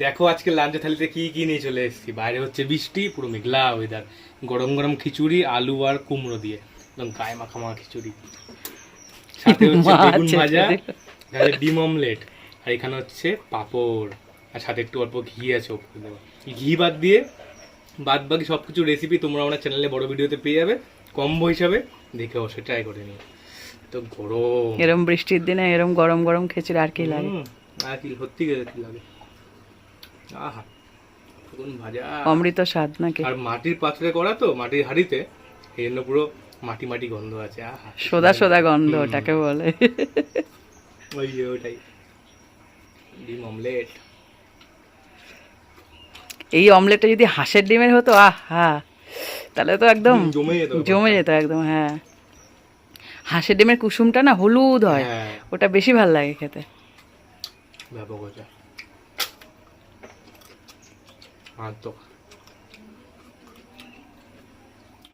দেখো আজকে লাঞ্চে থালিতে কি কি নিয়ে চলে এসেছি। বাইরে হচ্ছে বৃষ্টি, পুরো মেঘলা ওয়েদার। গরম গরম খিচুড়ি, আলু আর কুমড়ো দিয়ে একদম গায়ে মাখা মাখা খিচুড়ি। সাথে হচ্ছে বেগুন ভাজা, সাথে ডিম অমলেট, আর এখানে হচ্ছে পাঁপড়, আর সাথে একটু অল্প ঘি আছে ওপরে দেওয়া। ঘি বাদ দিয়ে বাদ বাকি সব কিছু রেসিপি তোমরা আমার চ্যানেলে বড় ভিডিওতে পেয়ে যাবে কম্বো হিসাবে, দেখে অবশ্যই ট্রাই করে নিও। তো গরম, এরম বৃষ্টির দিনে এরম গরম গরম খিচুড়ি আর কি লাগে। আর কি সত্যি কি লাগে। আহা, বেগুন ভাজা অমৃত স্বাদ নাকি। আর মাটির পাত্রে করা তো, মাটির হাঁড়িতে, এই জন্য পুরো মাটি মাটি গন্ধ আছে। আহা, সোদা সোদা গন্ধ ওটাকে বলে। ওই যে ওটাই, ডিম অমলেট। এই অমলেটটা যদি হাঁসের ডিমের হতো, আহা, তাহলে তো একদম জমে যেত একদম। হ্যাঁ, হাঁসের ডিমের কুসুমটা না হলুদ হয়, হ্যাঁ, ওটা বেশি ভাল লাগে খেতে। ব্যাপক হয়েছে আর তো